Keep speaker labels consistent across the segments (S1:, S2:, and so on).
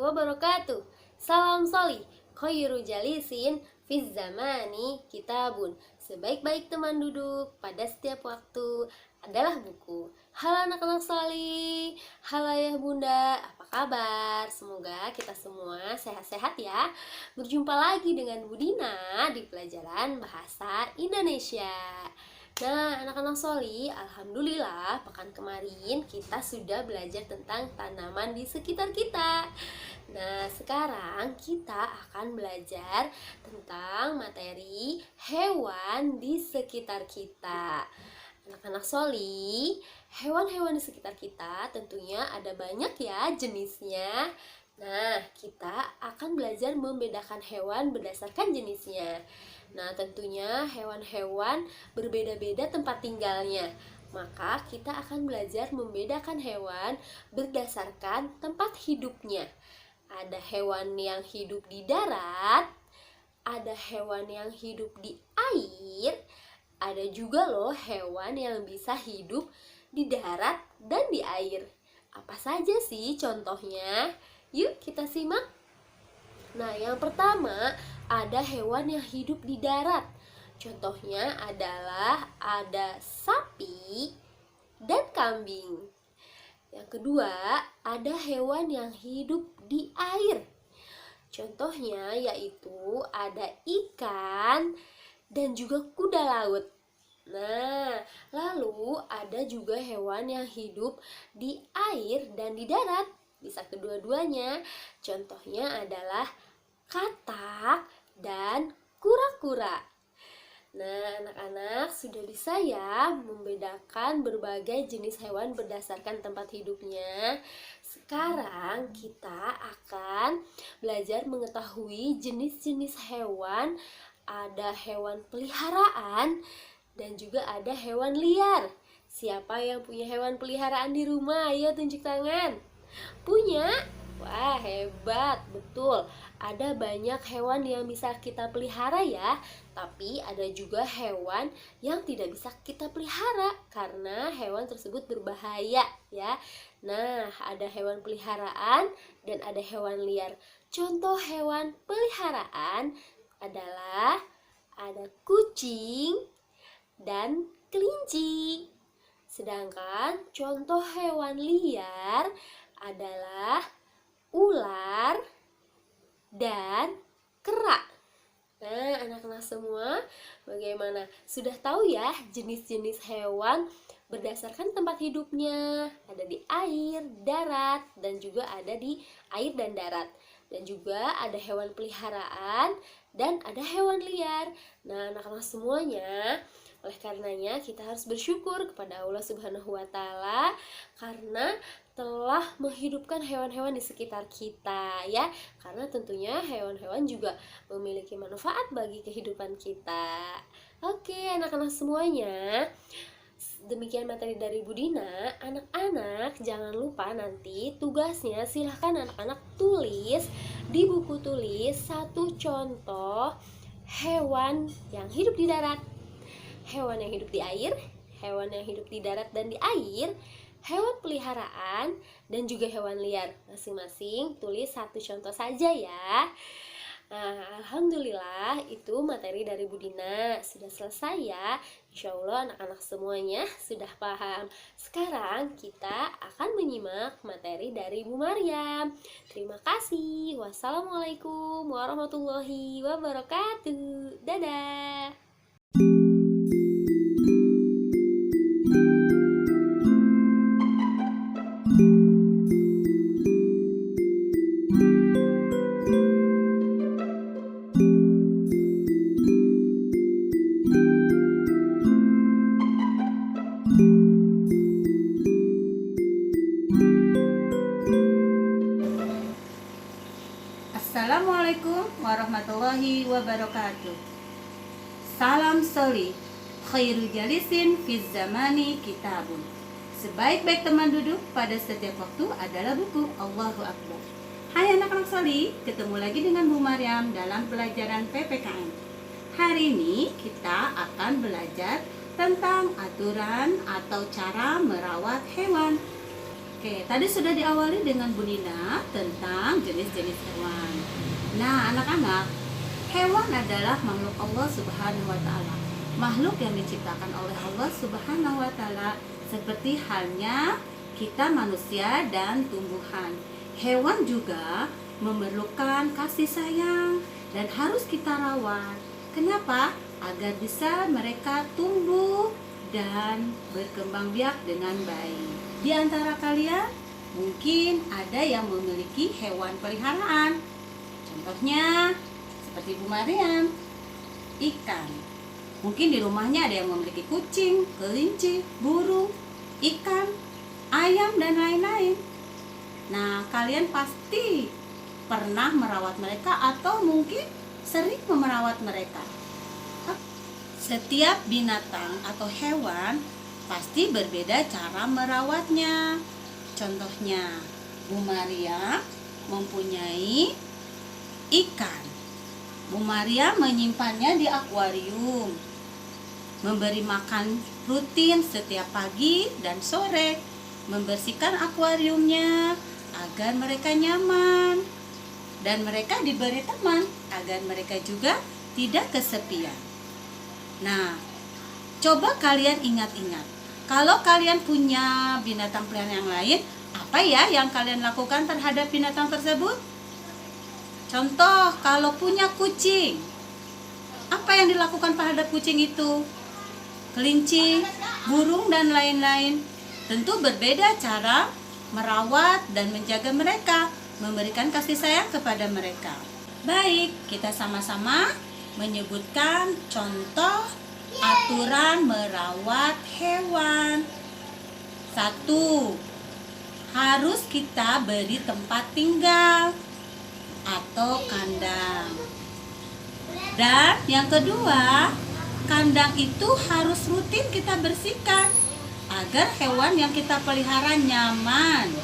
S1: wabarakatuh. Salam soli, khairu jalisin fiz zamani kitabun. Sebaik-baik teman duduk pada setiap waktu adalah buku. Halo anak-anak soli, halo ayah bunda, apa kabar? Semoga kita semua sehat-sehat ya. Berjumpa lagi dengan Bu Dina di pelajaran Bahasa Indonesia. Nah, anak-anak soli, alhamdulillah pekan kemarin kita sudah belajar tentang tanaman di sekitar kita. Nah, sekarang kita akan belajar tentang materi hewan di sekitar kita. Anak-anak soli, hewan-hewan di sekitar kita tentunya ada banyak ya jenisnya. Nah, kita akan belajar membedakan hewan berdasarkan jenisnya. Nah, tentunya hewan-hewan berbeda-beda tempat tinggalnya. Maka kita akan belajar membedakan hewan berdasarkan tempat hidupnya. Ada hewan yang hidup di darat, ada hewan yang hidup di air, ada juga loh hewan yang bisa hidup di darat dan di air. Apa saja sih contohnya? Yuk kita simak. Nah, yang pertama ada hewan yang hidup di darat. Contohnya adalah ada sapi dan kambing. Yang kedua, ada hewan yang hidup di air. Contohnya yaitu ada ikan dan juga kuda laut. Nah, lalu ada juga hewan yang hidup di air dan di darat. Bisa kedua-duanya. Contohnya adalah katak dan kura-kura. Nah, anak-anak sudah bisa ya membedakan berbagai jenis hewan berdasarkan tempat hidupnya. Sekarang kita akan belajar mengetahui jenis-jenis hewan. Ada hewan peliharaan dan juga ada hewan liar. Siapa yang punya hewan peliharaan di rumah? Ayo tunjuk tangan. Punya? Wah, hebat, betul. Ada banyak hewan yang bisa kita pelihara ya. Tapi ada juga hewan yang tidak bisa kita pelihara karena hewan tersebut berbahaya ya. Nah, ada hewan peliharaan dan ada hewan liar. Contoh hewan peliharaan adalah ada kucing dan kelinci. Sedangkan contoh hewan liar adalah ular dan kera. Nah, anak-anak semua, bagaimana? Sudah tahu ya jenis-jenis hewan berdasarkan tempat hidupnya. Ada di air, darat, dan juga ada di air dan darat. Dan juga ada hewan peliharaan dan ada hewan liar. Nah, anak-anak semuanya, oleh karenanya kita harus bersyukur kepada Allah Subhanahu wa taala karena telah menghidupkan hewan-hewan di sekitar kita ya. Karena tentunya hewan-hewan juga memiliki manfaat bagi kehidupan kita. Oke, anak-anak semuanya, demikian materi dari Bu Dina. Anak-anak jangan lupa nanti tugasnya silahkan anak-anak tulis di buku tulis satu contoh hewan yang hidup di darat, hewan yang hidup di air, hewan yang hidup di darat dan di air, hewan peliharaan, dan juga hewan liar. Masing-masing tulis satu contoh saja ya. Nah, alhamdulillah itu materi dari Bu Dina sudah selesai ya. Insya Allah anak-anak semuanya sudah paham. Sekarang kita akan menyimak materi dari Bu Maryam. Terima kasih. Wassalamualaikum warahmatullahi wabarakatuh. Dadah.
S2: Assalamualaikum warahmatullahi wabarakatuh. Salam soli, khairu jalisin fiz zamani kitabun. Sebaik-baik teman duduk pada setiap waktu adalah buku. Allahu Akbar. Hai anak-anak soli, ketemu lagi dengan Bu Maryam dalam pelajaran PPKN. Hari ini kita akan belajar tentang aturan atau cara merawat hewan. Oke, tadi sudah diawali dengan Bu Nina tentang jenis-jenis hewan. Nah, anak-anak, hewan adalah makhluk Allah Subhanahu wa taala. Makhluk yang diciptakan oleh Allah Subhanahu wa taala seperti halnya kita manusia dan tumbuhan. Hewan juga memerlukan kasih sayang dan harus kita rawat. Kenapa? Agar bisa mereka tumbuh dan berkembang biak dengan baik. Di antara kalian mungkin ada yang memiliki hewan peliharaan. Contohnya seperti Bu Mariam, ikan. Mungkin di rumahnya ada yang memiliki kucing, kelinci, burung, ikan, ayam, dan lain-lain. Nah, kalian pasti pernah merawat mereka atau mungkin sering merawat mereka. Setiap binatang atau hewan pasti berbeda cara merawatnya. Contohnya, Bu Maria mempunyai ikan. Bu Maria menyimpannya di akuarium, memberi makan rutin setiap pagi dan sore, membersihkan akuariumnya agar mereka nyaman, dan mereka diberi teman agar mereka juga tidak kesepian. Nah, coba kalian ingat-ingat, kalau kalian punya binatang peliharaan yang lain, apa ya yang kalian lakukan terhadap binatang tersebut? Contoh, kalau punya kucing, apa yang dilakukan terhadap kucing itu? Kelinci, burung, dan lain-lain. Tentu berbeda cara merawat dan menjaga mereka, memberikan kasih sayang kepada mereka. Baik, kita sama-sama menyebutkan contoh aturan merawat hewan. 1. Harus kita beri tempat tinggal atau kandang. Dan yang kedua, kandang itu harus rutin kita bersihkan agar hewan yang kita pelihara nyaman.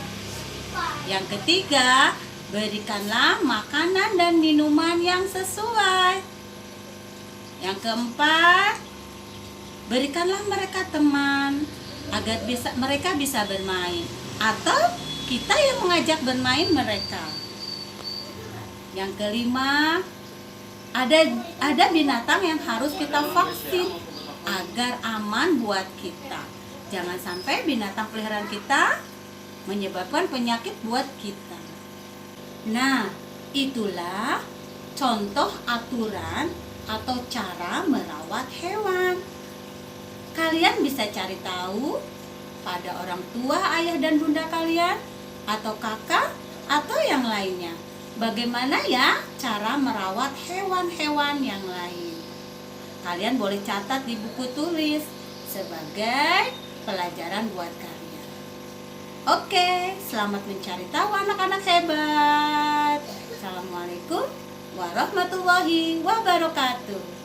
S2: Yang ketiga, berikanlah makanan dan minuman yang sesuai. Yang keempat, berikanlah mereka teman agar mereka bisa bermain, atau kita yang mengajak bermain mereka. Yang kelima, ada binatang yang harus kita vaksin agar aman buat kita. Jangan sampai binatang peliharaan kita menyebabkan penyakit buat kita. Nah, itulah contoh aturan atau cara merawat hewan. Kalian bisa cari tahu pada orang tua, ayah dan bunda kalian, atau kakak, atau yang lainnya. Bagaimana ya cara merawat hewan-hewan yang lain? Kalian boleh catat di buku tulis sebagai pelajaran buat kalian. Oke, selamat mencari tahu anak-anak hebat. Assalamualaikum warahmatullahi wabarakatuh.